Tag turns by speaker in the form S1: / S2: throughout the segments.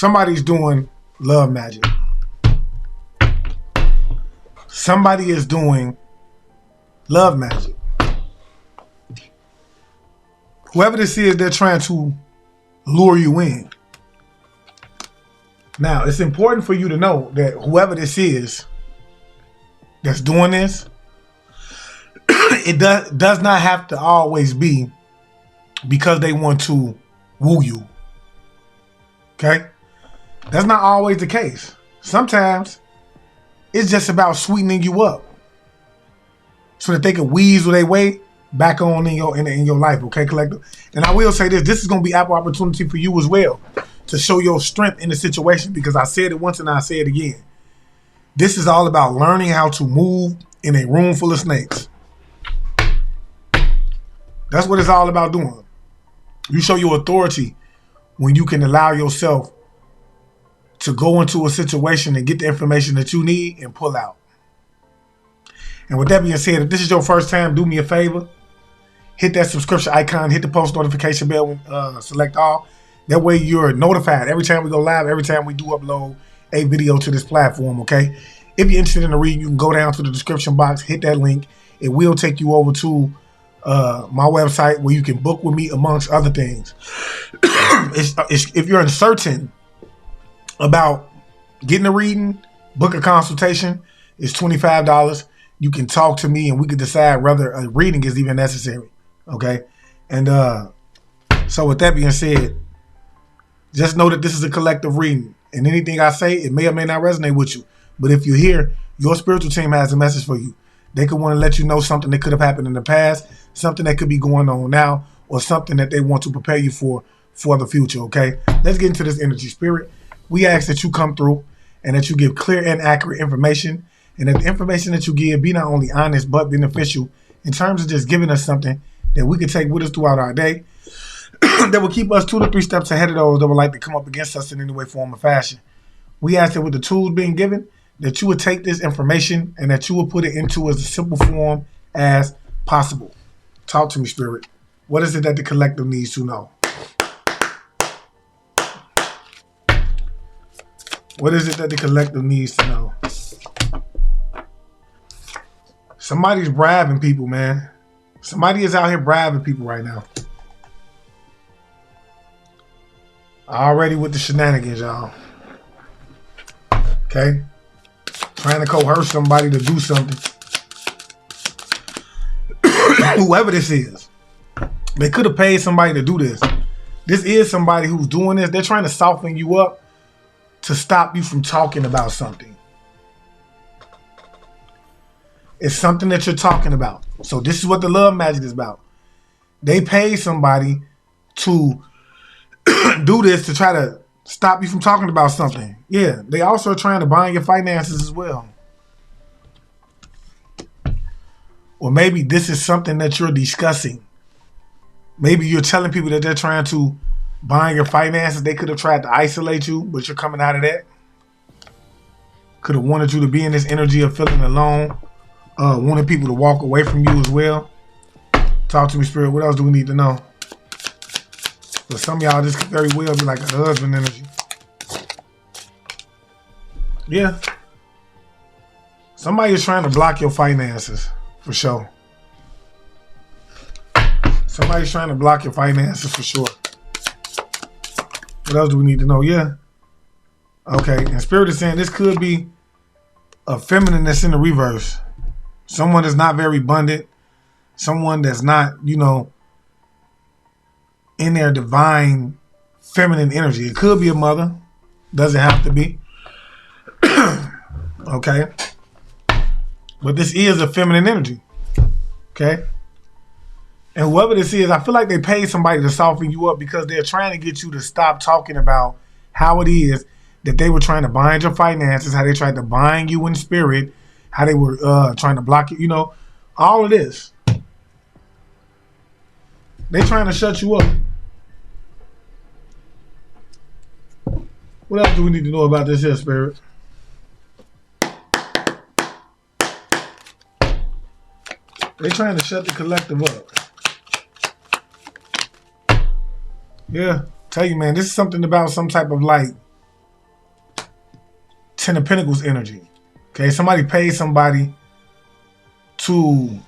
S1: somebody's doing love magic. Somebody is doing love magic. Whoever this is, they're trying to lure you in. Now, it's important for you to know that whoever this is that's doing this, it does not have to always be because they want to woo you. Okay? That's not always the case. Sometimes it's just about sweetening you up so that they can weasel their way back on in your life, okay, collective? And I will say this is going to be ample opportunity for you as well to show your strength in the situation, because I said it once and I say it again. This is all about learning how to move in a room full of snakes. That's what it's all about doing. You show your authority when you can allow yourself to go into a situation and get the information that you need and pull out. And with that being said, if this is your first time, do me a favor. Hit that subscription icon, hit the post notification bell, select all. That way you're notified every time we go live, every time we do upload a video to this platform, okay? If you're interested in the read, you can go down to the description box, hit that link. It will take you over to my website where you can book with me, amongst other things. If you're uncertain about getting a reading, book a consultation. It's $25. You can talk to me and we can decide whether a reading is even necessary. Okay? And so with that being said, just know that this is a collective reading. And anything I say, it may or may not resonate with you. But if you're here, your spiritual team has a message for you. They could want to let you know something that could have happened in the past, something that could be going on now, or something that they want to prepare you for the future, okay? Let's get into this energy. Spirit, we ask that you come through and that you give clear and accurate information, and that the information that you give be not only honest but beneficial in terms of just giving us something that we can take with us throughout our day that will keep us 2 to 3 steps ahead of those that would like to come up against us in any way, form, or fashion. We ask that with the tools being given, that you would take this information and that you would put it into as simple form as possible. Talk to me, Spirit. What is it that the collective needs to know? What is it that the collective needs to know? Somebody's bribing people, man. Somebody is out here bribing people right now. Already with the shenanigans, y'all. Okay? Trying to coerce somebody to do something. Whoever this is. They could have paid somebody to do this. This is somebody who's doing this. They're trying to soften you up to stop you from talking about something. It's something that you're talking about. So this is what the love magic is about. They pay somebody to do this to try to stop you from talking about something. Yeah, they also are trying to bind your finances as well. Or maybe this is something that you're discussing. Maybe you're telling people that they're trying to bind your finances. They could have tried to isolate you, but you're coming out of that. Could have wanted you to be in this energy of feeling alone. Wanted people to walk away from you as well. Talk to me, Spirit. What else do we need to know? But some of y'all, this could very well be like a husband energy. Yeah. Somebody is trying to block your finances, for sure. Somebody's trying to block your finances, for sure. What else do we need to know? Yeah. Okay. And Spirit is saying this could be a feminine that's in the reverse. Someone that's not very abundant. Someone that's not, in their divine feminine energy. It could be a mother. Doesn't have to be. Okay. But this is a feminine energy. Okay. And whoever this is, I feel like they paid somebody to soften you up because they're trying to get you to stop talking about how it is that they were trying to bind your finances, how they tried to bind you in spirit, how they were trying to block you, all of this. They're trying to shut you up. What else do we need to know about this here, Spirit? They're trying to shut the collective up. Yeah, tell you, man, this is something about some type of Ten of Pentacles energy. Okay, somebody paid somebody to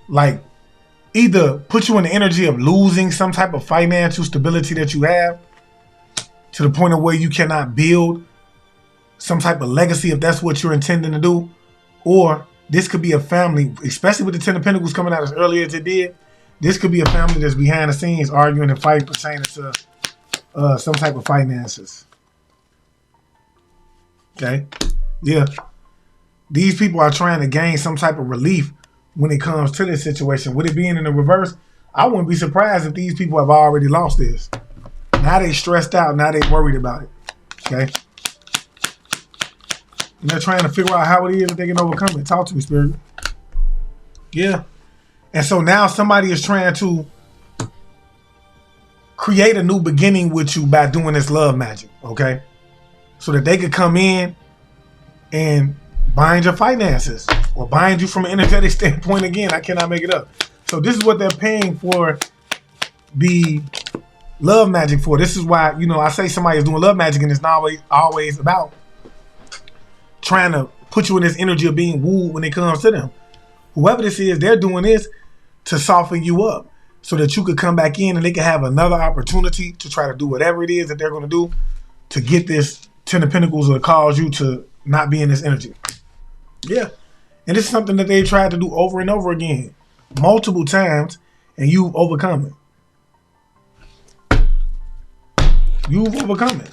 S1: like either put you in the energy of losing some type of financial stability that you have to the point of where you cannot build some type of legacy if that's what you're intending to do. Or this could be a family, especially with the Ten of Pentacles coming out as early as it did. This could be a family that's behind the scenes arguing and fighting pertaining to some type of finances. Okay? Yeah. These people are trying to gain some type of relief when it comes to this situation. With it being in the reverse, I wouldn't be surprised if these people have already lost this. Now they stressed out. Now they worried about it. Okay? And they're trying to figure out how it is that they can overcome it. Talk to me, Spirit. Yeah. And so now somebody is trying to create a new beginning with you by doing this love magic, okay? So that they could come in and bind your finances or bind you from an energetic standpoint. Again, I cannot make it up. So this is what they're paying for the love magic for. This is why, you know, I say somebody is doing love magic and it's not always about trying to put you in this energy of being wooed when it comes to them. Whoever this is, they're doing this to soften you up so that you could come back in and they can have another opportunity to try to do whatever it is that they're going to do to get this Ten of Pentacles or cause you to not be in this energy. Yeah. And this is something that they tried to do over and over again, multiple times, and you've overcome it. You've overcome it.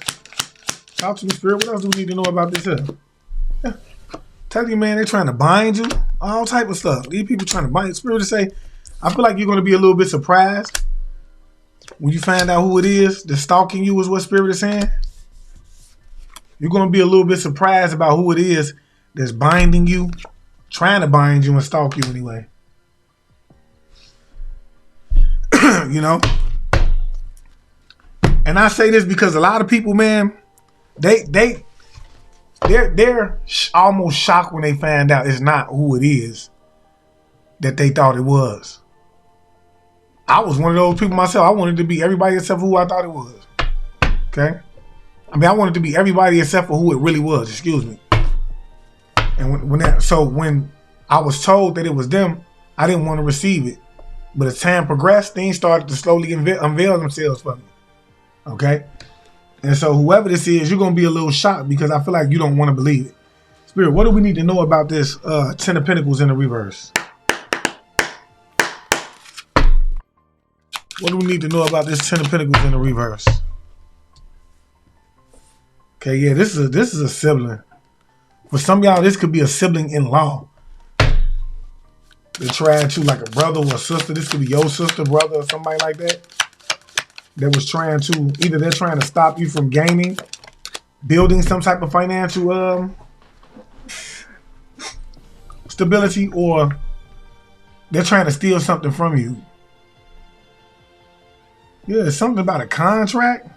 S1: Talk to me, Spirit. What else do we need to know about this here? Yeah. Tell you, man, they're trying to bind you. All type of stuff. These people trying to bind you. Spirit to say, I feel like you're going to be a little bit surprised when you find out who it is that's stalking you, is what Spirit is saying. You're going to be a little bit surprised about who it is that's binding you, trying to bind you and stalk you anyway. You know? And I say this because a lot of people, man, they're almost shocked when they find out it's not who it is that they thought it was. I was one of those people myself. I wanted to be everybody except for who I thought it was. Okay? I mean, I wanted to be everybody except for who it really was. Excuse me. And when I was told that it was them, I didn't want to receive it. But as time progressed, things started to slowly unveil themselves for me. Okay? And so whoever this is, you're going to be a little shocked because I feel like you don't want to believe it. Spirit, what do we need to know about this Ten of Pentacles in the reverse? What do we need to know about this Ten of Pentacles in the reverse? Okay, yeah, this is a sibling. For some of y'all, this could be a sibling-in-law. They're trying to, like a brother or a sister. This could be your sister, brother, or somebody like that. That was trying to, either they're trying to stop you from gaining, building some type of financial stability, or they're trying to steal something from you. Yeah, it's something about a contract.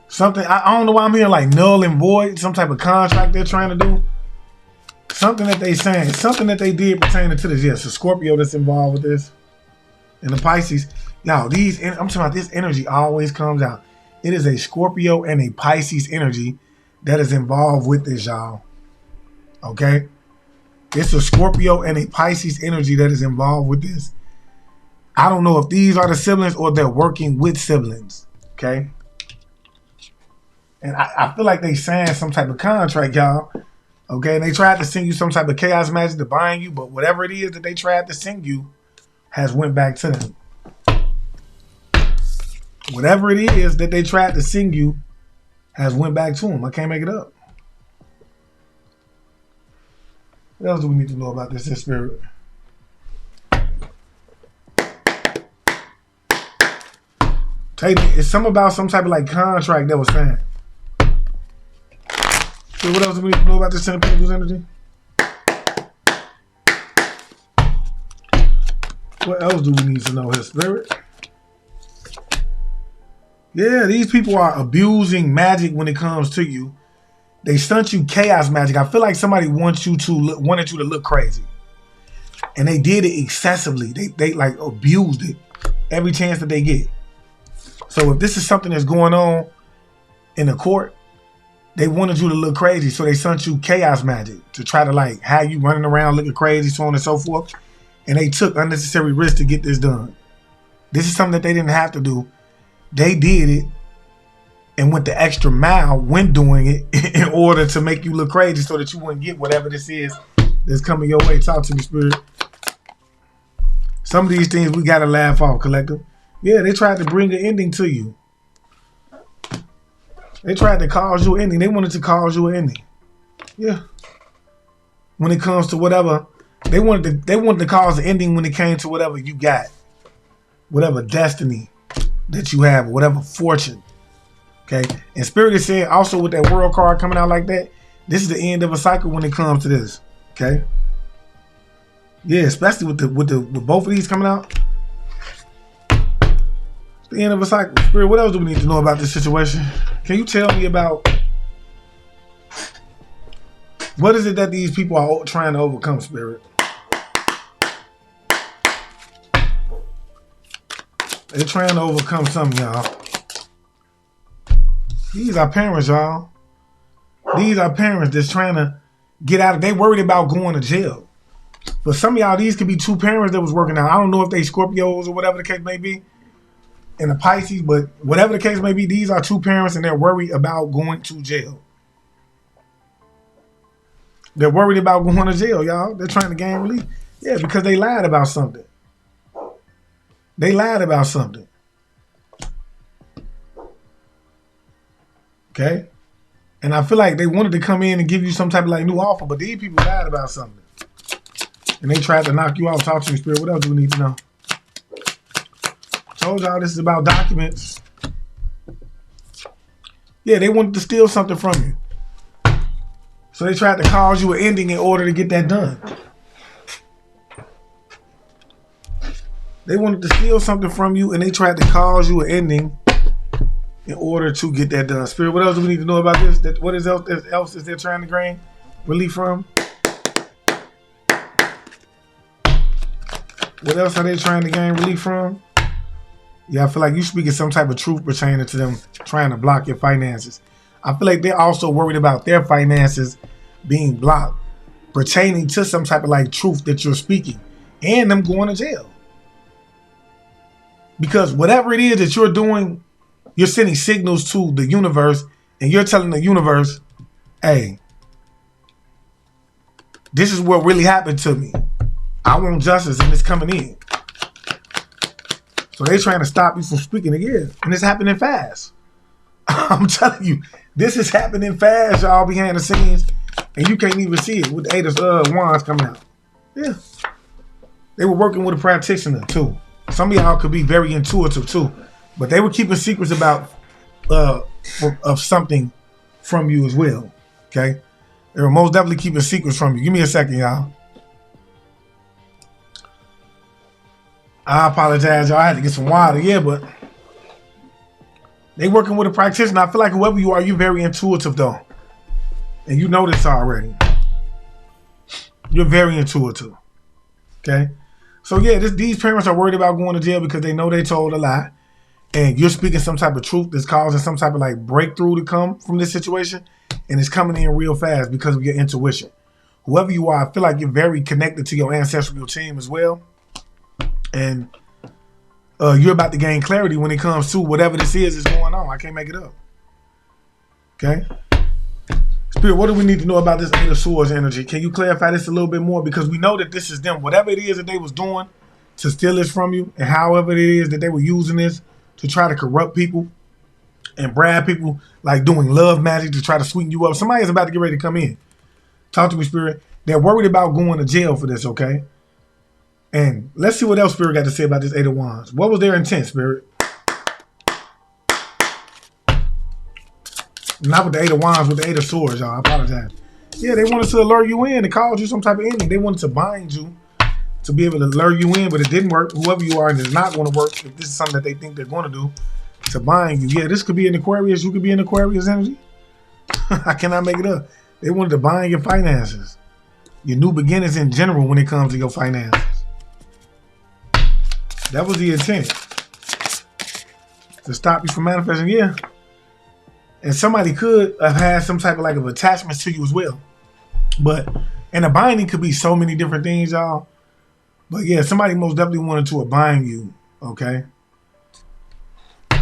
S1: Something, I don't know why I'm hearing like null and void, some type of contract they're trying to do. Something that they saying, something that they did pertaining to this. Yes, a Scorpio that's involved with this. And the Pisces. Now, I'm talking about this energy always comes out. It is a Scorpio and a Pisces energy that is involved with this, y'all. Okay? It's a Scorpio and a Pisces energy that is involved with this. I don't know if these are the siblings or they're working with siblings. Okay? And I feel like they signed some type of contract, y'all. Okay? And they tried to send you some type of chaos magic to bind you, but whatever it is that they tried to send you has went back to them. Whatever it is that they tried to send you has went back to them. I can't make it up. What else do we need to know about this Spirit? It's something about some type of like contract that was signed. So what else do we need to know about this Ten of Pentacles energy? What else do we need to know here, Spirit? Yeah, these people are abusing magic when it comes to you. They stunt you chaos magic. I feel like somebody wanted you to look crazy. And they did it excessively. They like abused it every chance that they get. So if this is something that's going on in the court, they wanted you to look crazy. So they sent you chaos magic to try to like have you running around looking crazy, so on and so forth. And they took unnecessary risks to get this done. This is something that they didn't have to do. They did it and went the extra mile when doing it in order to make you look crazy so that you wouldn't get whatever this is that's coming your way. Talk to me, Spirit. Some of these things we got to laugh off, collective. Yeah, they tried to bring an ending to you. They tried to cause you an ending. They wanted to cause you an ending. Yeah. When it comes to whatever, they wanted to cause an ending when it came to whatever you got. Whatever destiny that you have, whatever fortune. Okay? And Spirit is saying also with that World card coming out like that, this is the end of a cycle when it comes to this. Okay? Yeah, especially with both of these coming out. It's the end of a cycle. Spirit, what else do we need to know about this situation? Can you tell me about what is it that these people are trying to overcome, Spirit? They're trying to overcome something, y'all. These are parents, y'all. These are parents that's trying to get out of, they worried about going to jail. For some of y'all, these could be two parents that was working out. I don't know if they Scorpios or whatever the case may be, and the Pisces, but whatever the case may be, these are two parents and they're worried about going to jail. They're worried about going to jail, y'all. They're trying to gain relief. Yeah, because they lied about something. They lied about something. Okay? And I feel like they wanted to come in and give you some type of like new offer, but these people lied about something. And they tried to knock you out. Talk to me, Spirit. What else do we need to know? Told y'all this is about documents. Yeah, they wanted to steal something from you. So they tried to cause you an ending in order to get that done. They wanted to steal something from you and they tried to cause you an ending in order to get that done. Spirit, what else do we need to know about this? What else is they trying to gain relief from? What else are they trying to gain relief from? Yeah, I feel like you speaking some type of truth pertaining to them trying to block your finances. I feel like they're also worried about their finances being blocked pertaining to some type of like truth that you're speaking and them going to jail. Because whatever it is that you're doing, you're sending signals to the universe and you're telling the universe, hey, this is what really happened to me. I want justice and it's coming in. So they're trying to stop you from speaking again. And it's happening fast. I'm telling you, this is happening fast, y'all, behind the scenes. And you can't even see it with the 8 of Wands coming out. Yeah. They were working with a practitioner too. Some of y'all could be very intuitive too. But they were keeping secrets about of something from you as well. Okay? They were most definitely keeping secrets from you. Give me a second, y'all. I apologize, y'all. I had to get some water. Yeah, but they working with a practitioner. I feel like whoever you are, you're very intuitive though. And you know this already. You're very intuitive. Okay? So yeah, these parents are worried about going to jail because they know they told a lie. And you're speaking some type of truth that's causing some type of like breakthrough to come from this situation. And it's coming in real fast because of your intuition. Whoever you are, I feel like you're very connected to your ancestral team as well. And you're about to gain clarity when it comes to whatever this is going on. I can't make it up. Okay? Spirit, what do we need to know about this 8 of Swords energy? Can you clarify this a little bit more? Because we know that this is them. Whatever it is that they was doing to steal this from you, and however it is that they were using this to try to corrupt people and brag people, like doing love magic to try to sweeten you up. Somebody is about to get ready to come in. Talk to me, Spirit. They're worried about going to jail for this, okay? And let's see what else Spirit got to say about this 8 of Wands. What was their intent, Spirit? Not with the 8 of Wands, with the 8 of Swords, y'all. I apologize. Yeah, they wanted to alert you in and cause you some type of ending. They wanted to bind you to be able to lure you in, but it didn't work. Whoever you are, and it's not going to work. If this is something that they think they're going to do, to bind you. Yeah, this could be an Aquarius. You could be an Aquarius energy. I cannot make it up. They wanted to bind your finances. Your new beginnings in general when it comes to your finances. That was the intent. to stop you from manifesting. Yeah. And somebody could have had some type of like of attachments to you as well. But, and a binding could be so many different things, y'all. But yeah, somebody most definitely wanted to bind you, okay?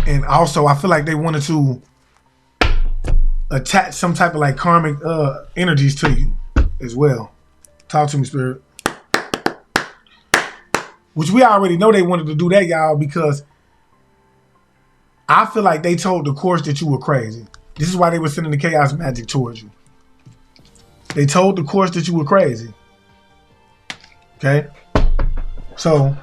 S1: And also, I feel like they wanted to attach some type of like karmic energies to you as well. Talk to me, Spirit. Which we already know they wanted to do that, y'all, because I feel like they told the course that you were crazy. This is why they were sending the chaos magic towards you. They told the course that you were crazy. Okay? So,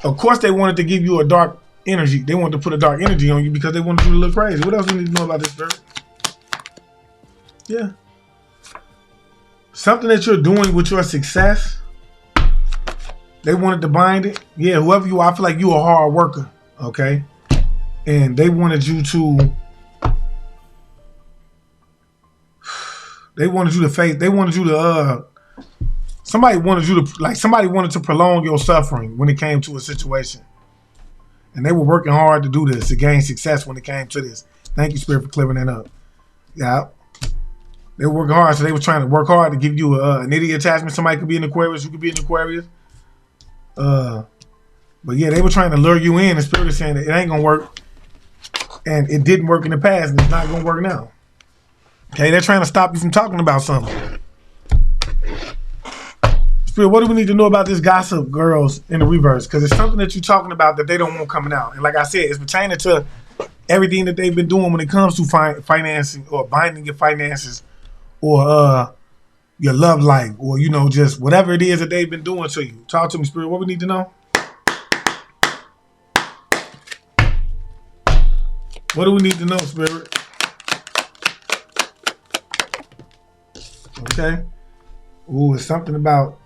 S1: of course they wanted to give you a dark energy. They wanted to put a dark energy on you because they wanted you to look crazy. What else do we need to know about this, Spirit? Yeah. Something that you're doing with your success, they wanted to bind it. Yeah, whoever you are, I feel like you're a hard worker, okay? And they wanted you to, somebody wanted to prolong your suffering when it came to a situation. And they were working hard to do this, to gain success when it came to this. Thank you, Spirit, for clearing that up. Yeah. They were working hard, so they were trying to work hard to give you an idiot attachment. Somebody could be an Aquarius, you could be an Aquarius. But yeah, they were trying to lure you in. The Spirit is saying that it ain't gonna work. And it didn't work in the past, and it's not gonna work now. Okay, they're trying to stop you from talking about something. Spirit, what do we need to know about this gossip girls in the reverse? Because it's something that you're talking about that they don't want coming out. And like I said, it's pertaining to everything that they've been doing when it comes to financing or binding your finances or your love life or, you know, just whatever it is that they've been doing to you. Talk to me, Spirit. What we need to know? What do we need to know, Spirit? Okay. Ooh, it's something about,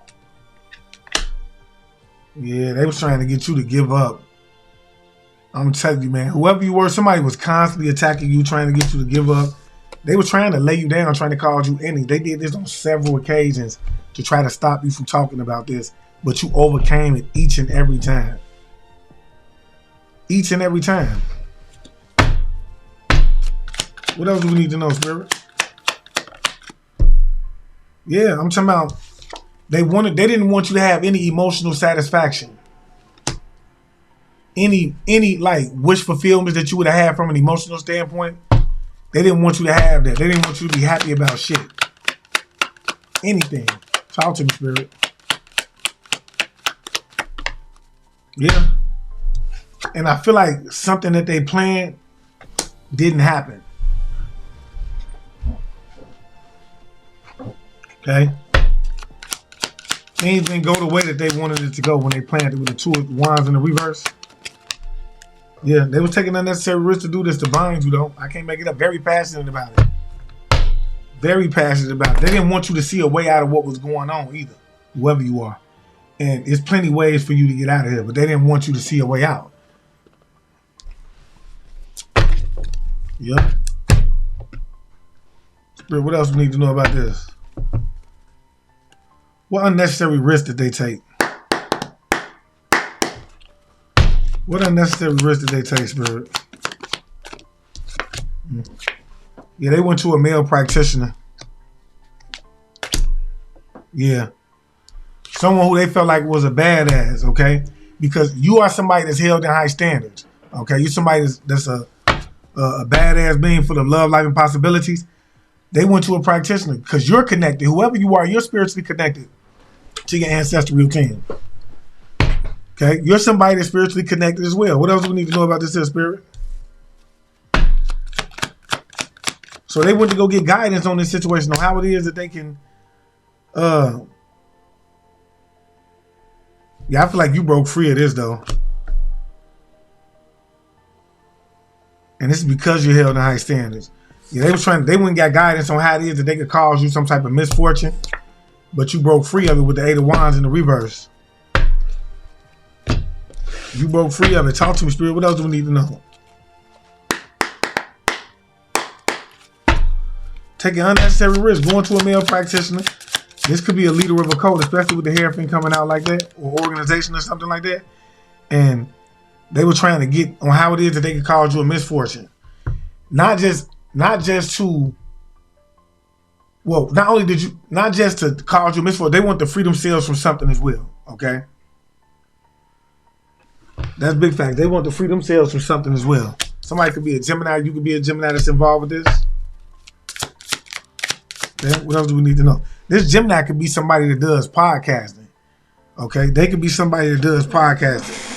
S1: yeah, they was trying to get you to give up. I'm telling you, man, whoever you were, somebody was constantly attacking you, trying to get you to give up. They were trying to lay you down, trying to cause you any. They did this on several occasions to try to stop you from talking about this, but you overcame it each and every time. Each and every time. What else do we need to know, Spirit? Yeah, I'm talking about they didn't want you to have any emotional satisfaction. Any like wish fulfillment that you would have had from an emotional standpoint. They didn't want you to have that. They didn't want you to be happy about shit. Anything. Talk to me, Spirit. Yeah. And I feel like something that they planned didn't happen. Okay? Things didn't go the way that they wanted it to go when they planned it with the Two of Wands in the reverse. Yeah, they were taking unnecessary risks to do this to bind you, though. I can't make it up. Very passionate about it. Very passionate about it. They didn't want you to see a way out of what was going on either, whoever you are. And there's plenty ways for you to get out of here, but they didn't want you to see a way out. Yep. Spirit, what else we need to know about this? What unnecessary risk did they take? What unnecessary risk did they take, Spirit? Yeah, they went to a male practitioner. Yeah. Someone who they felt like was a badass, okay? Because you are somebody that's held in high standards, okay? You're somebody that's a badass being full of love, life, and possibilities. They went to a practitioner because you're connected. Whoever you are, you're spiritually connected to your ancestral team. Okay? You're somebody that's spiritually connected as well. What else do we need to know about this here, Spirit? So they went to go get guidance on this situation, on how it is that they can... Yeah, I feel like you broke free of this, though. And this is because you're held in high standards. Yeah, they went and got guidance on how it is that they could cause you some type of misfortune, but you broke free of it with the Eight of Wands in the reverse. You broke free of it. Talk to me, Spirit. What else do we need to know? Taking unnecessary risk, going to a male practitioner. This could be a leader of a cult, especially with the hair thing coming out like that, or organization or something like that. And They were trying to get on how it is that they could cause you a misfortune. Not just to, well, not just to cause you a misfortune, they want to free themselves from something as well, okay? That's big fact. They want to free themselves from something as well. Somebody could be a Gemini, you could be a Gemini that's involved with this. Okay, what else do we need to know? This Gemini could be somebody that does podcasting, okay? They could be somebody that does podcasting.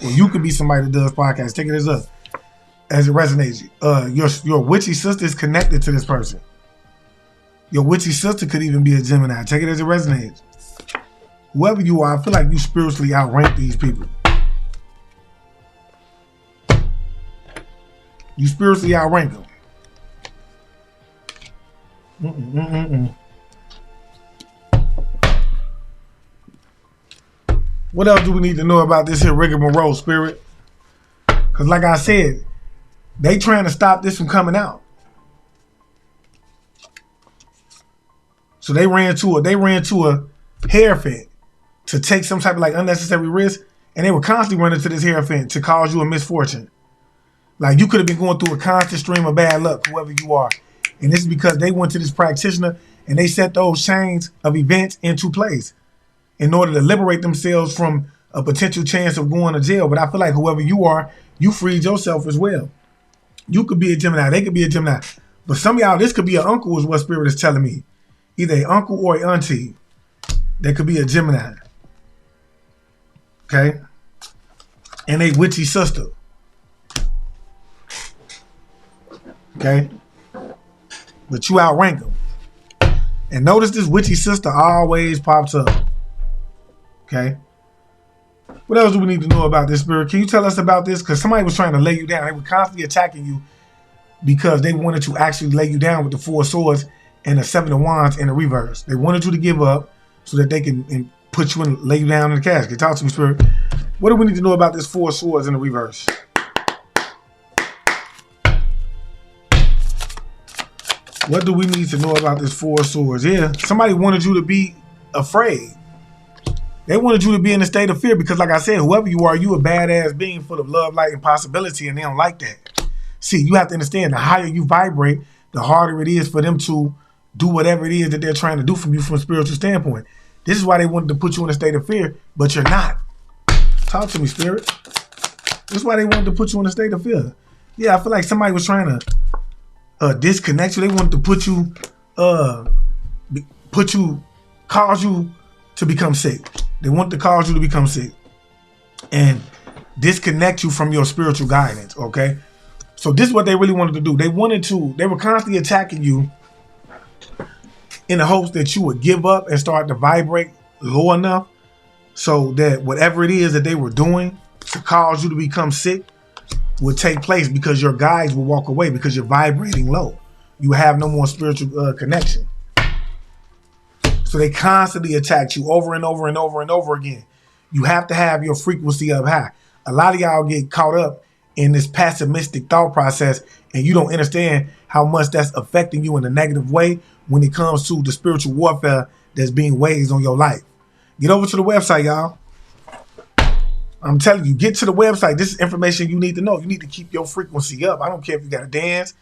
S1: Or you could be somebody that does podcasts. Take it as it resonates. Your witchy sister is connected to this person. Your witchy sister could even be a Gemini. Take it as it resonates. Whoever you are, I feel like you spiritually outrank these people. You spiritually outrank them. What else do we need to know about this here rigmarole, Spirit? Because like I said, they trying to stop this from coming out. So they ran to a hierophant to take some type of like unnecessary risk, and they were constantly running to this hierophant to cause you a misfortune. Like you could have been going through a constant stream of bad luck, whoever you are. And this is because they went to this practitioner and they set those chains of events into place in order to liberate themselves from a potential chance of going to jail. But I feel like whoever you are, you freed yourself as well. You could be a Gemini. They could be a Gemini. But some of y'all, this could be an uncle is what Spirit is telling me. Either an uncle or an auntie. They could be a Gemini. Okay? And a witchy sister. Okay? But you outrank them. And notice this witchy sister always pops up. Okay. What else do we need to know about this, Spirit? Can you tell us about this? Because somebody was trying to lay you down. They were constantly attacking you because they wanted to actually lay you down with the 4 swords and the 7 of wands in the reverse. They wanted you to give up so that they can put you in, lay you down in the casket. Talk to me, Spirit. What do we need to know about this 4 swords in the reverse? What do we need to know about this 4 swords? Yeah, somebody wanted you to be afraid. They wanted you to be in a state of fear because, like I said, whoever you are, you a badass being full of love, light, and possibility, and they don't like that. See, you have to understand, the higher you vibrate, the harder it is for them to do whatever it is that they're trying to do from you from a spiritual standpoint. This is why they wanted to put you in a state of fear, but you're not. Talk to me, Spirit. This is why they wanted to put you in a state of fear. Yeah, I feel like somebody was trying to disconnect you. They wanted to cause you to become sick. They want to cause you to become sick and disconnect you from your spiritual guidance, okay? So this is what they really wanted to do. They were constantly attacking you in the hopes that you would give up and start to vibrate low enough so that whatever it is that they were doing to cause you to become sick would take place, because your guides will walk away because you're vibrating low. You have no more spiritual connection. So they constantly attack you over and over and over and over again. You have to have your frequency up high. A lot of y'all get caught up in this pessimistic thought process, and you don't understand how much that's affecting you in a negative way when it comes to the spiritual warfare that's being waged on your life. Get over to the website, y'all. I'm telling you, get to the website. This is information you need to know. You need to keep your frequency up. I don't care if you got to dance.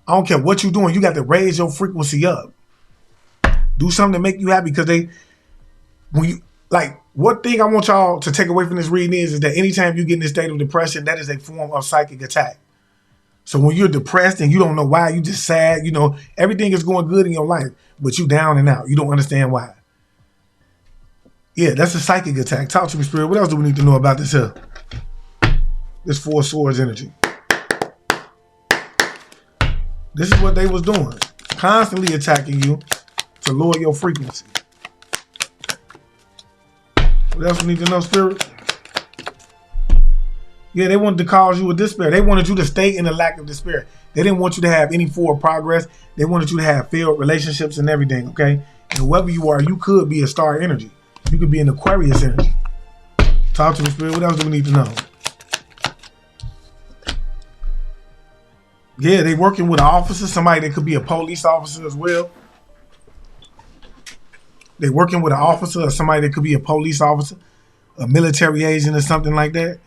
S1: I don't care what you're doing. You got to raise your frequency up. Do something to make you happy, because one thing I want y'all to take away from this reading is that anytime you get in this state of depression, that is a form of psychic attack. So when you're depressed and you don't know why, you just sad, everything is going good in your life, but you down and out. You don't understand why. Yeah, that's a psychic attack. Talk to me, Spirit. What else do we need to know about this here? This 4 swords energy. This is what they was doing. Constantly attacking you to lower your frequency. What else we need to know, Spirit? Yeah, they wanted to cause you with despair. They wanted you to stay in a lack of despair. They didn't want you to have any forward progress. They wanted you to have failed relationships and everything, okay? And whoever you are, you could be a star energy. You could be an Aquarius energy. Talk to me, Spirit. What else do we need to know? Yeah, they working with an officer, somebody that could be a police officer as well. They working with an officer or somebody that could be a police officer, a military agent or something like that.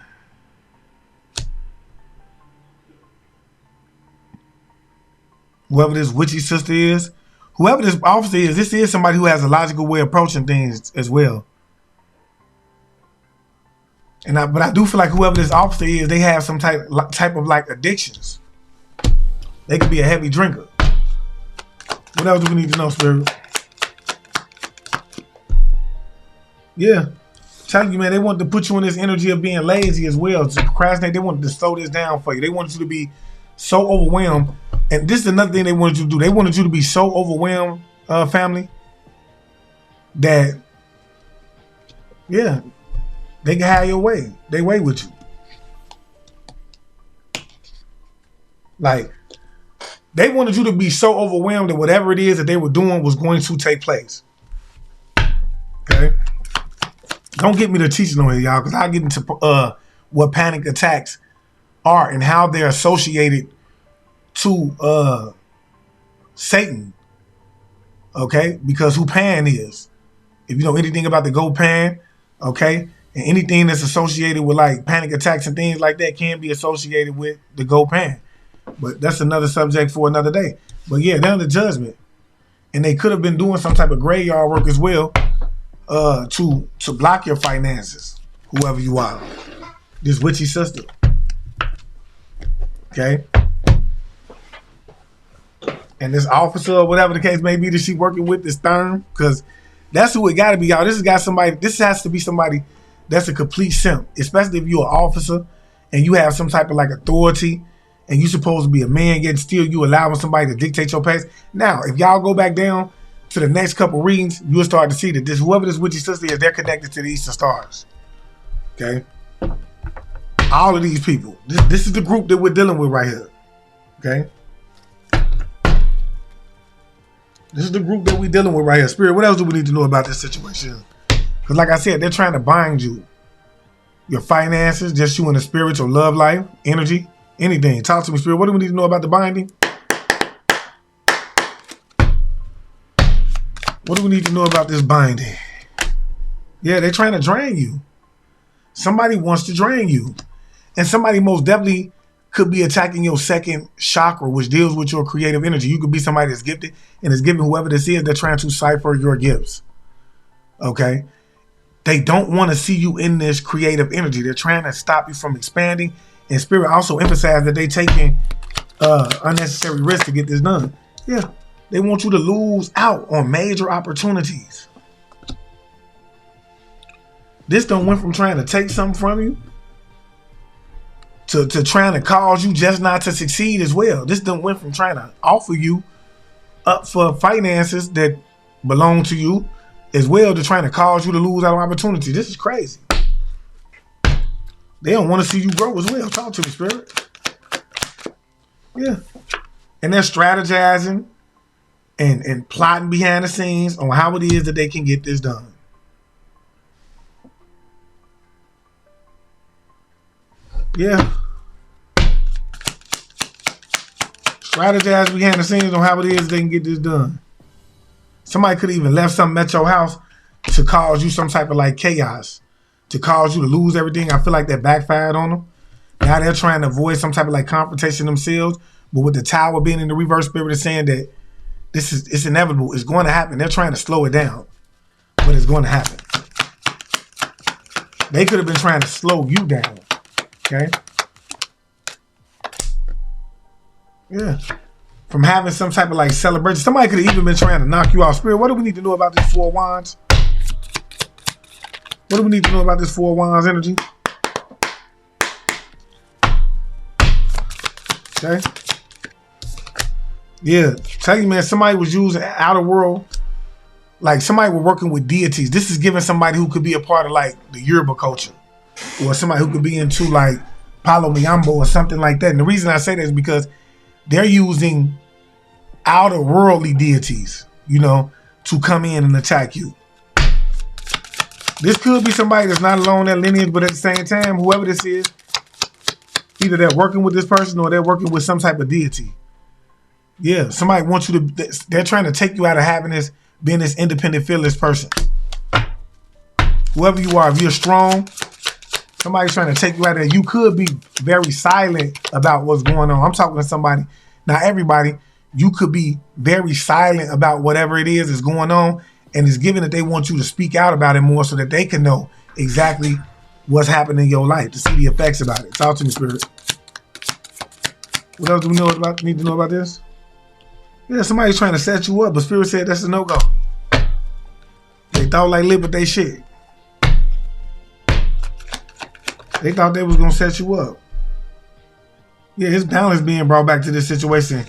S1: whoever this witchy sister is, whoever this officer is, this is somebody who has a logical way of approaching things as well. But I do feel like whoever this officer is, they have some type of like addictions. They could be a heavy drinker. What else do we need to know, Spirit? Yeah. Telling you, man, they want to put you in this energy of being lazy as well, to procrastinate. They wanted to slow this down for you. They wanted you to be so overwhelmed. And this is another thing they wanted you to do. They wanted you to be so overwhelmed, family, that, yeah, they can have your way. They way with you. Like, they wanted you to be so overwhelmed that whatever it is that they were doing was going to take place. Okay? Don't get me to teaching on here, y'all, because I'll get into what panic attacks are and how they're associated to Satan. Okay? Because who Pan is. If you know anything about the Go Pan, okay, and anything that's associated with like panic attacks and things like that can be associated with the Go Pan. But that's another subject for another day. But yeah, they're under judgment. And they could have been doing some type of graveyard work as well. To block your finances, whoever you are, this witchy sister. Okay, and this officer or whatever the case may be that she working with, this Stern, because that's who it got to be, y'all. This has got somebody. This has to be somebody that's a complete simp, especially if you're an officer and you have some type of like authority and you're supposed to be a man, yet still you allowing somebody to dictate your pace. Now, if y'all go back down to the next couple readings, you'll start to see that whoever this witchy sister is, they're connected to the Eastern Stars. Okay? All of these people. This is the group that we're dealing with right here. Okay? This is the group that we're dealing with right here. Spirit, what else do we need to know about this situation? Because like I said, they're trying to bind you. Your finances, just you in the spiritual love life, energy, anything. Talk to me, Spirit. What do we need to know about the binding? What do we need to know about this binding? Yeah, they're trying to drain you. Somebody wants to drain you. And somebody most definitely could be attacking your second chakra, which deals with your creative energy. You could be somebody that's gifted and is giving whoever this is, they're trying to cipher your gifts. Okay? They don't want to see you in this creative energy. They're trying to stop you from expanding. And Spirit also emphasized that they're taking unnecessary risks to get this done. Yeah. They want you to lose out on major opportunities. This done went from trying to take something from you to trying to cause you just not to succeed as well. This done went from trying to offer you up for finances that belong to you as well to trying to cause you to lose out on opportunity. This is crazy. They don't want to see you grow as well. Talk to me, Spirit. Yeah. And they're strategizing and plotting behind the scenes on how it is that they can get this done. Yeah. Strategize behind the scenes on how it is they can get this done. Somebody could have even left something at your house to cause you some type of like chaos, to cause you to lose everything. I feel like that backfired on them. Now they're trying to avoid some type of like confrontation themselves. But with the tower being in the reverse, Spirit is saying that it's inevitable. It's going to happen. They're trying to slow it down, but it's going to happen. They could have been trying to slow you down. Okay? Yeah. From having some type of like celebration. Somebody could have even been trying to knock you off. Spirit, what do we need to know about this Four of Wands? What do we need to know about this Four of Wands energy? Okay? Yeah, tell you, man, somebody was using outer world, like somebody was working with deities. This is giving somebody who could be a part of like the Yoruba culture, or somebody who could be into like Palo Mayombo or something like that. And the reason I say that is because they're using outer worldly deities, you know, to come in and attack you. This could be somebody that's not alone in that lineage, but at the same time, whoever this is, either they're working with this person or they're working with some type of deity. Yeah, somebody wants you to, they're trying to take you out of having this, being this independent, fearless person. Whoever you are, if you're strong, somebody's trying to take you out of there. You could be very silent about what's going on. I'm talking to somebody, not everybody. you could be very silent about whatever it is that's going on, and it's given that they want you to speak out about it more so that they can know exactly what's happening in your life, to see the effects about it. Talk to me, Spirit. What else do we need to know about this? Yeah, somebody's trying to set you up, but Spirit said that's a no-go. They thought like Libra they shit. They thought they was going to set you up. Yeah, his balance being brought back to this situation.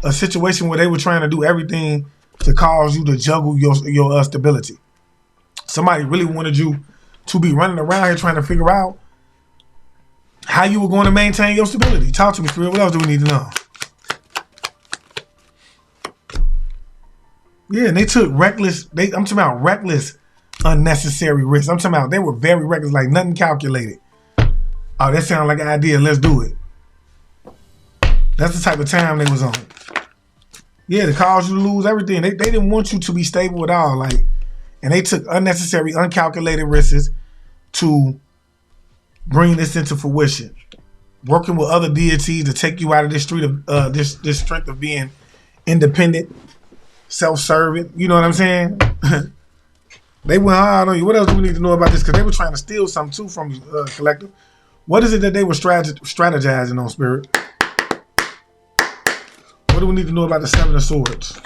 S1: A situation where they were trying to do everything to cause you to juggle your stability. Somebody really wanted you to be running around here trying to figure out how you were going to maintain your stability. Talk to me, Spirit. What else do we need to know? Yeah, and they took reckless, I'm talking about reckless, unnecessary risks. I'm talking about they were very reckless, like nothing calculated. Oh, that sounds like an idea. Let's do it. That's the type of time they was on. Yeah, to cause you to lose everything. They didn't want you to be stable at all. Like, and they took unnecessary, uncalculated risks to bring this into fruition. Working with other deities to take you out of this street of this strength of being independent, self-serving. You know what I'm saying? They went hard on you. What else do we need to know about this? Because they were trying to steal something too from you, collective. What is it that they were strategizing on, Spirit? What do we need to know about the Seven of Swords?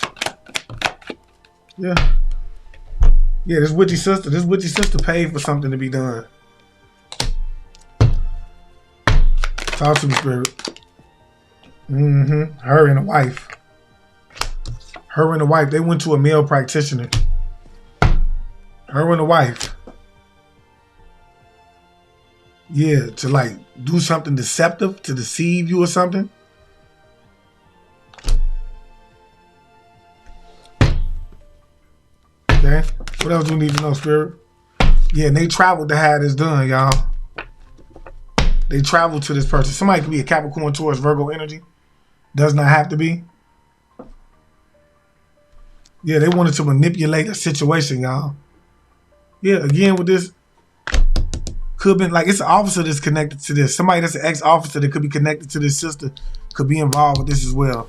S1: Yeah. Yeah, this witchy sister paid for something to be done. Talk to me, Spirit. Her and a wife. Her and a wife, they went to a male practitioner. Her and a wife. Yeah, to like do something deceptive, to deceive you or something. Okay. What else do we need to know, Spirit? Yeah, and they traveled to have this done, y'all. They traveled to this person. Somebody could be a Capricorn, Taurus, Virgo energy. Does not have to be. Yeah, they wanted to manipulate a situation, y'all. Yeah, again with this, could have been like it's an officer that's connected to this. Somebody that's an ex-officer that could be connected to this sister could be involved with this as well.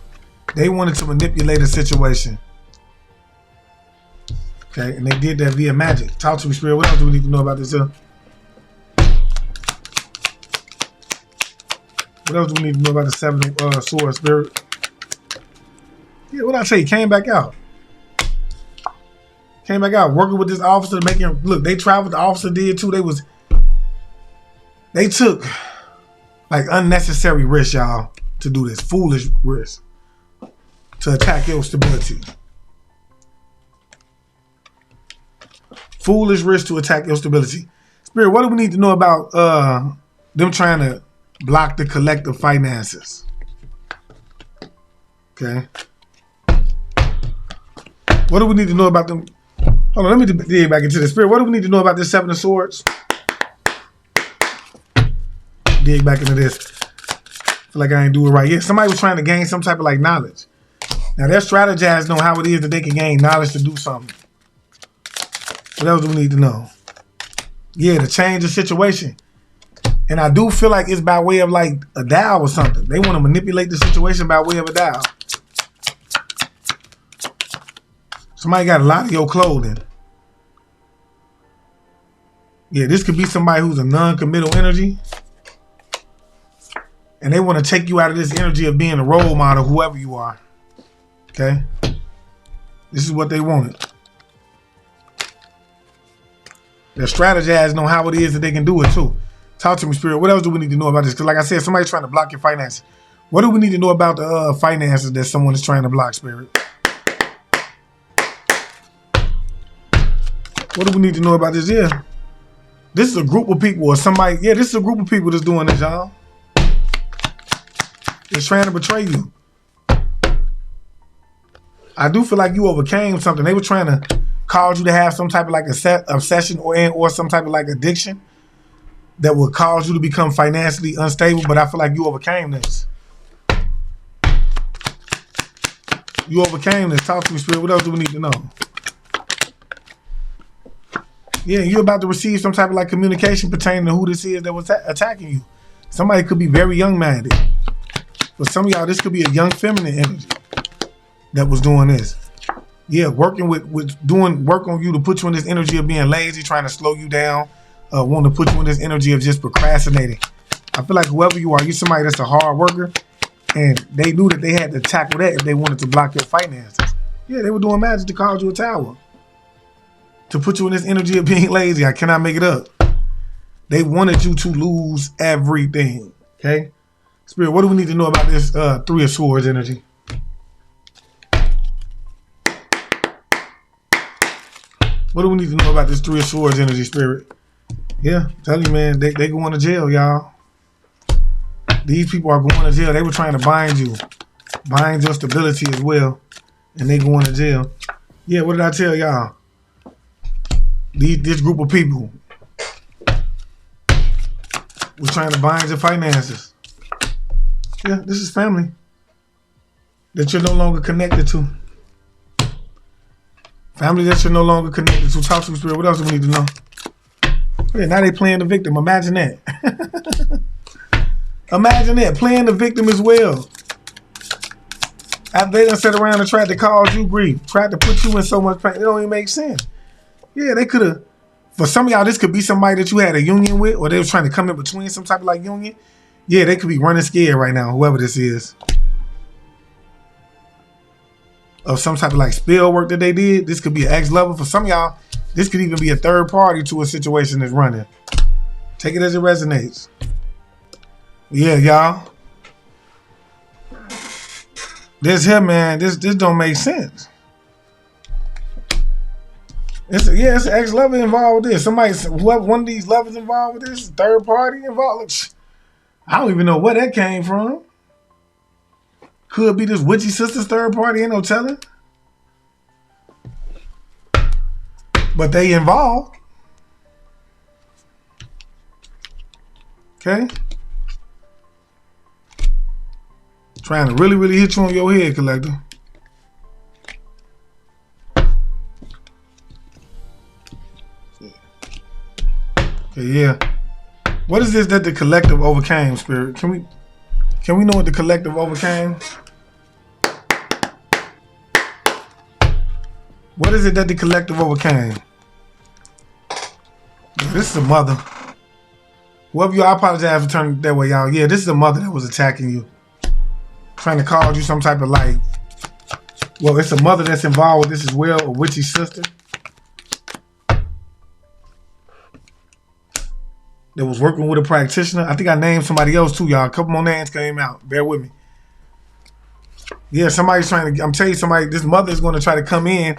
S1: They wanted to manipulate a situation. Okay, and they did that via magic. Talk to me, Spirit. What else do we need to know about this? What else do we need to know about the Seven of Swords, Spirit? Yeah, what I say? Came back out. Came back out working with this officer, making look. They traveled. The officer did too. They took like unnecessary risks, y'all, to do this. Foolish risks to attack your stability. Foolish risk to attack your stability. Spirit, what do we need to know about them trying to block the collective finances? Okay. What do we need to know about them? Hold on, let me dig back into the Spirit. What do we need to know about this Seven of Swords? Dig back into this. Feel like I ain't do it right. Yeah, somebody was trying to gain some type of like knowledge. Now they're strategizing on how it is that they can gain knowledge to do something. What else do we need to know? Yeah, to change the situation. And I do feel like it's by way of like a dial or something. They want to manipulate the situation by way of a dial. Somebody got a lot of your clothing. Yeah, this could be somebody who's a non-committal energy. And they want to take you out of this energy of being a role model, whoever you are. Okay? This is what they wanted. They're strategizing on how it is that they can do it too. Talk to me, Spirit. What else do we need to know about this? Because like I said, somebody's trying to block your finances. What do we need to know about the finances that someone is trying to block, Spirit? What do we need to know about this? Yeah. This is a group of people or somebody. Yeah, this is a group of people that's doing this, y'all. They're trying to betray you. I do feel like you overcame something. They were trying to cause you to have some type of like obsession or some type of like addiction that would cause you to become financially unstable. But I feel like you overcame this. You overcame this. Talk to me, Spirit. What else do we need to know? Yeah, you're about to receive some type of like communication pertaining to who this is that was attacking you. Somebody could be very young-minded. For some of y'all, this could be a young feminine energy. that was doing this. Yeah, working with doing work on you to put you in this energy of being lazy, trying to slow you down, wanting to put you in this energy of just procrastinating. I feel like whoever you are, you're somebody that's a hard worker, and they knew that they had to tackle that if they wanted to block your finances. Yeah, they were doing magic to cause you a tower, to put you in this energy of being lazy. I cannot make it up. They wanted you to lose everything. Okay, Spirit, what do we need to know about this Three of Swords energy? What do we need to know about this Three of Swords energy, Spirit? Yeah, tell you, man, they going to jail, y'all. These people are going to jail. They were trying to bind you, bind your stability as well, and they going to jail. Yeah, what did I tell y'all? This group of people was trying to bind your finances. Yeah, this is family that you're no longer connected to. Family that you're no longer connected to. Talk to me, Spirit. What else do we need to know? Yeah, now they playing the victim. Imagine that. Imagine that. Playing the victim as well. After they done sat around and tried to cause you grief. Tried to put you in so much pain. It don't even make sense. Yeah, they could have. For some of y'all, this could be somebody that you had a union with, or they was trying to come in between some type of like union. Yeah, they could be running scared right now, whoever this is. Of some type of like spill work that they did. This could be an ex-lover. For some of y'all, this could even be a third party to a situation that's running. Take it as it resonates. Yeah, y'all. This here, man, this don't make sense. It's an ex-lover involved with this. Somebody, whoever one of these lovers involved with this, third party involved. Look, I don't even know where that came from. Could be this witchy sister's third party, ain't no telling. But they involved. Okay? Trying to really, really hit you on your head, collector. Okay, yeah. What is this that the collective overcame, Spirit? Can we know what the collective overcame? What is it that the collective overcame? This is a mother. Whoever you, I apologize for turning that way, y'all. Yeah, this is a mother that was attacking you. Trying to cause you some type of like, well, it's a mother that's involved with this as well, a witchy sister. That was working with a practitioner. I think I named somebody else too, y'all. A couple more names came out. Bear with me. Yeah, somebody's trying to, I'm telling you, somebody, this mother is going to try to come in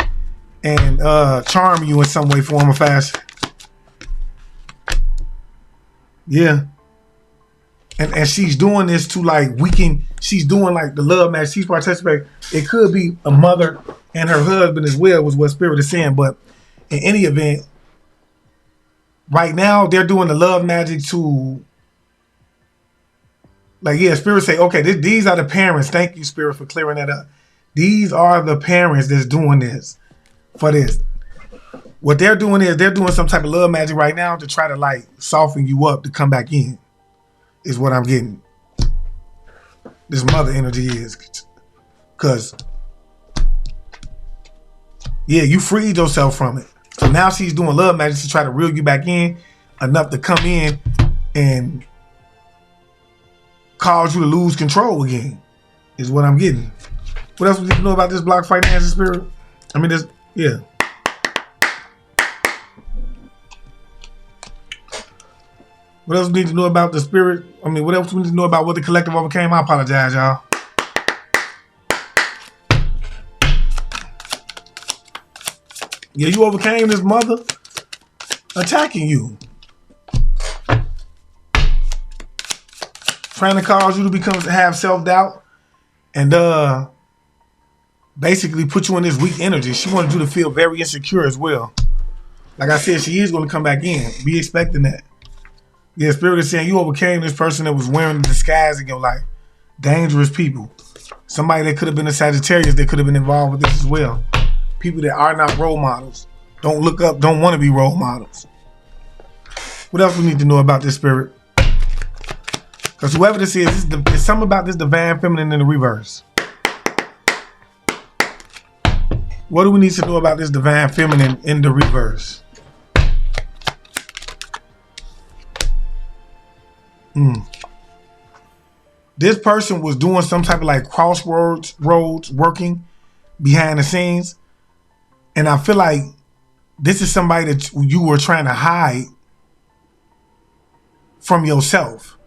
S1: and charm you in some way, form, or fashion. Yeah. And she's doing this to like weaken, she's doing like the love match, she's participating. It could be a mother and her husband as well, was what Spirit is saying. But in any event, right now, they're doing the love magic to, like, yeah, Spirit say, okay, these are the parents. Thank you, Spirit, for clearing that up. These are the parents that's doing this for this. What they're doing is they're doing some type of love magic right now to try to, like, soften you up to come back in, is what I'm getting. This mother energy is. Because, yeah, you freed yourself from it. So now she's doing love magic to try to reel you back in enough to come in and cause you to lose control again, is what I'm getting. What else we need to know about this block finances, Spirit? I mean, this, yeah. What else we need to know about the Spirit? I mean, what else we need to know about what the collective overcame? I apologize, y'all. Yeah, you overcame this mother attacking you. Trying to cause you to have self-doubt and basically put you in this weak energy. She wanted you to feel very insecure as well. Like I said, she is going to come back in. Be expecting that. Yeah, Spirit is saying you overcame this person that was wearing the disguise in your life. Dangerous people. Somebody that could have been a Sagittarius that could have been involved with this as well. People that are not role models. Don't look up, don't want to be role models. What else we need to know about this, Spirit? Because whoever this is, there's something about this divine feminine in the reverse. What do we need to know about this divine feminine in the reverse? This person was doing some type of like roads working behind the scenes. And I feel like this is somebody that you were trying to hide from yourself.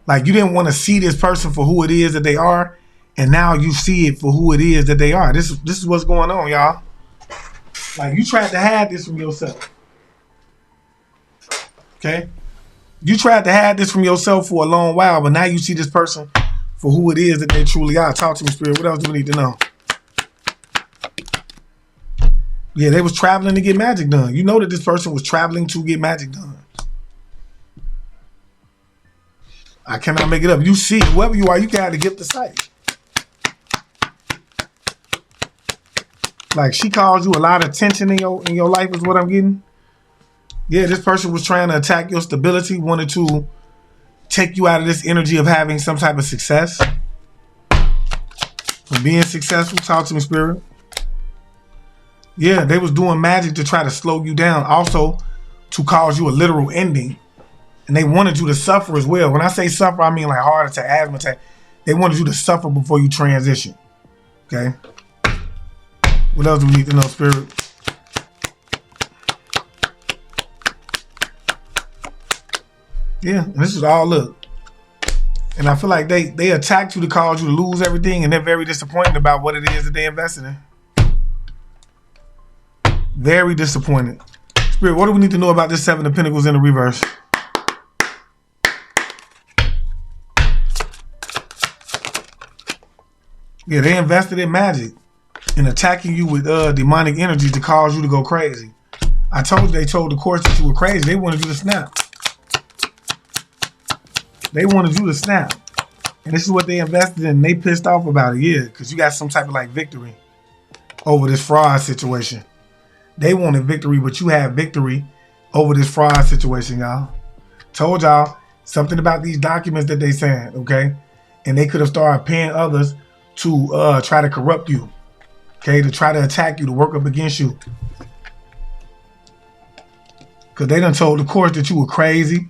S1: Like you didn't want to see this person for who it is that they are. And now you see it for who it is that they are. This is what's going on, y'all. Like you tried to hide this from yourself. Okay? You tried to hide this from yourself for a long while, but now you see this person for who it is that they truly are. Talk to me, Spirit. What else do we need to know? Yeah, they was traveling to get magic done. You know that this person was traveling to get magic done. I cannot make it up. You see, whoever you are, you got to get the sight. Like she caused you a lot of tension in your life is what I'm getting. Yeah, this person was trying to attack your stability, wanted to take you out of this energy of having some type of success. From being successful. Talk to me, Spirit. Yeah, they was doing magic to try to slow you down. Also, to cause you a literal ending. And they wanted you to suffer as well. When I say suffer, I mean like heart attack, asthma attack. They wanted you to suffer before you transition. Okay? What else do we need to know, Spirit? Yeah, and this is all up. And I feel like they attacked you to cause you to lose everything, and they're very disappointed about what it is that they invested in. Very disappointed. Spirit, what do we need to know about this Seven of Pentacles in the reverse? Yeah, they invested in magic and attacking you with demonic energy to cause you to go crazy. I told you, they told the courts that you were crazy. They wanted you to snap. They wanted you to snap. And this is what they invested in. They pissed off about it, yeah, because you got some type of like victory over this fraud situation. They wanted victory, but you have victory over this fraud situation, y'all. Told y'all something about these documents that they signed, okay? And they could have started paying others to try to corrupt you, okay? To try to attack you, to work up against you. Because they done told the court that you were crazy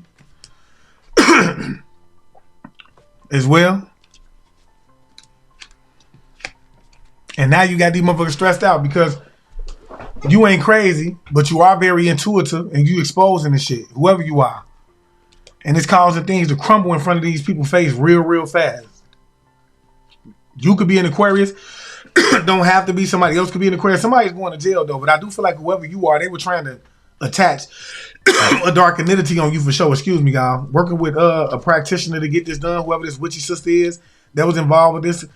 S1: as well. And now you got these motherfuckers stressed out because you ain't crazy, but you are very intuitive and you exposing this shit, whoever you are. And it's causing things to crumble in front of these people's face real fast. You could be an Aquarius. Don't have to be. Somebody else could be an Aquarius. Somebody's going to jail though, but I do feel like whoever you are, they were trying to attach a dark entity on you for sure. Excuse me, y'all. Working with a practitioner to get this done, whoever this witchy sister is that was involved with this.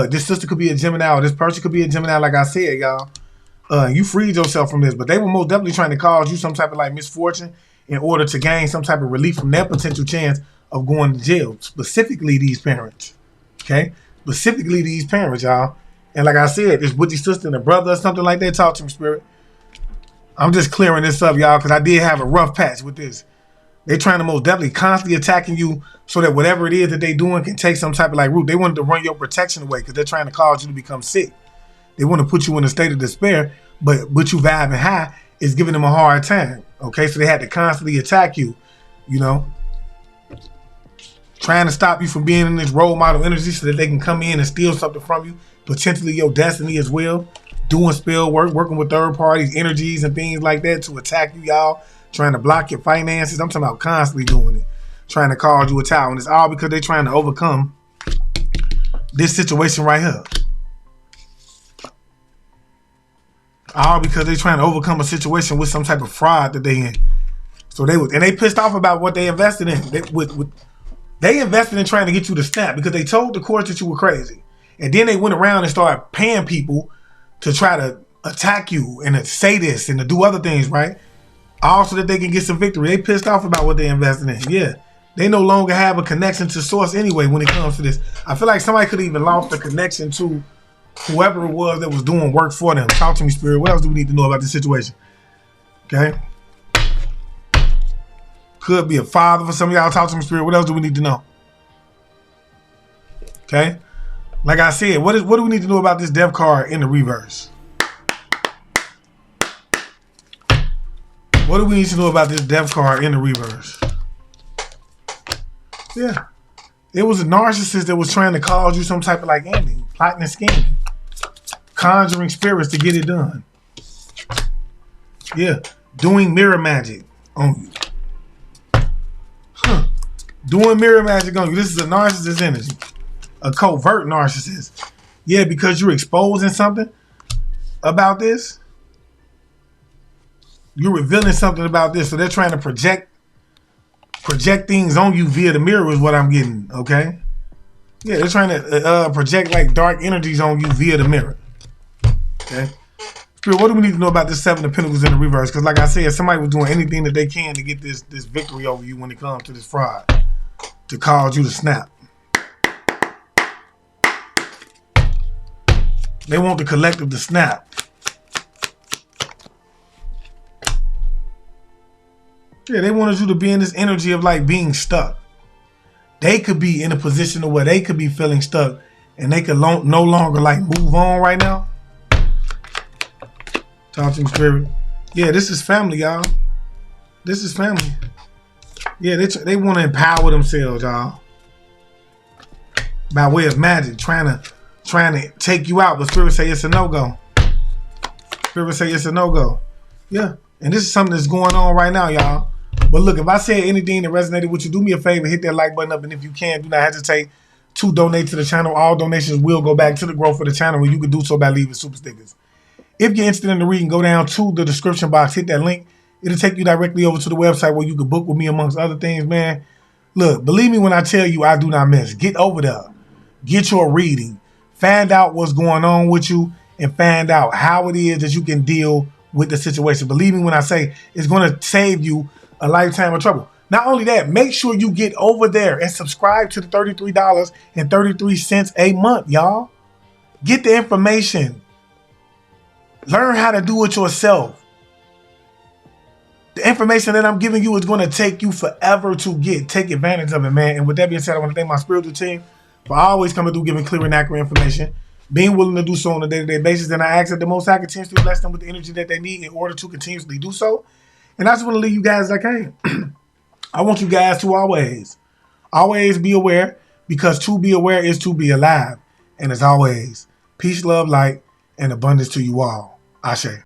S1: This sister could be a Gemini, or this person could be a Gemini, like I said, y'all. You freed yourself from this, but they were most definitely trying to cause you some type of like misfortune in order to gain some type of relief from their potential chance of going to jail. Specifically these parents, okay? Specifically these parents, y'all. And like I said, this witchy sister and a brother or something like that. Talk to me, Spirit. I'm just clearing this up, y'all, because I did have a rough patch with this. They're trying to most definitely constantly attacking you so that whatever it is that they doing can take some type of like root. They wanted to run your protection away because they're trying to cause you to become sick. They want to put you in a state of despair, but you vibing high is giving them a hard time. Okay, so they had to constantly attack you, you know, trying to stop you from being in this role model energy so that they can come in and steal something from you, potentially your destiny as well. Doing spell work, working with third parties, energies and things like that to attack you, y'all. Trying to block your finances. I'm talking about constantly doing it. Trying to cause you a tower. And it's all because they're trying to overcome this situation right here. All because they're trying to overcome a situation with some type of fraud that they in. So they pissed off about what they invested in. They invested in trying to get you to snap because they told the courts that you were crazy. And then they went around and started paying people to try to attack you and to say this and to do other things, right? All so that they can get some victory. They pissed off about what they invested in. Yeah. They no longer have a connection to source anyway when it comes to this. I feel like somebody could have even lost the connection to whoever it was that was doing work for them. Talk to me, Spirit. What else do we need to know about this situation? Okay. Could be a father for some of y'all. Talk to me, Spirit. What else do we need to know? Okay. Like I said, what do we need to know about this death card in the reverse? What do we need to know about this death card in the reverse? Yeah. It was a narcissist that was trying to cause you some type of like ending, plotting and scheming, conjuring spirits to get it done. Yeah. Doing mirror magic on you. Doing mirror magic on you. This is a narcissist energy. A covert narcissist. Yeah, because you're exposing something about this. You're revealing something about this. So they're trying to project things on you via the mirror is what I'm getting, okay? Yeah, they're trying to project like dark energies on you via the mirror. Okay? Spirit, what do we need to know about this Seven of Pentacles in the reverse? Because like I said, somebody was doing anything that they can to get this victory over you when it comes to this fraud. To cause you to snap. They want the collective to snap. Yeah, they wanted you to be in this energy of like being stuck. They could be in a position of where they could be feeling stuck and they could no longer like move on right now. Talk to me, Spirit. Yeah, this is family, y'all. This is family. Yeah, they want to empower themselves, y'all. By way of magic, trying to take you out, but Spirit say it's a no-go. Spirit say it's a no-go. Yeah, and this is something that's going on right now, y'all. But look, if I said anything that resonated with you, do me a favor, hit that like button up, and if you can, do not hesitate to donate to the channel. All donations will go back to the growth of the channel, and you can do so by leaving super stickers. If you're interested in the reading, go down to the description box, hit that link. It'll take you directly over to the website where you can book with me amongst other things, man. Look, believe me when I tell you I do not miss. Get over there. Get your reading. Find out what's going on with you and find out how it is that you can deal with the situation. Believe me when I say it's going to save you a lifetime of trouble. Not only that, make sure you get over there and subscribe to the $33.33 a month, y'all. Get the information. Learn how to do it yourself. The information that I'm giving you is going to take you forever to get. Take advantage of it, man. And with that being said, I want to thank my spiritual team for always coming through giving clear and accurate information, being willing to do so on a day-to-day basis. And I ask that the Most High continues to bless them with the energy that they need in order to continuously do so. And I just want to leave you guys as I can. I want you guys to always be aware, because to be aware is to be alive. And as always, peace, love, light, and abundance to you all. Ashe.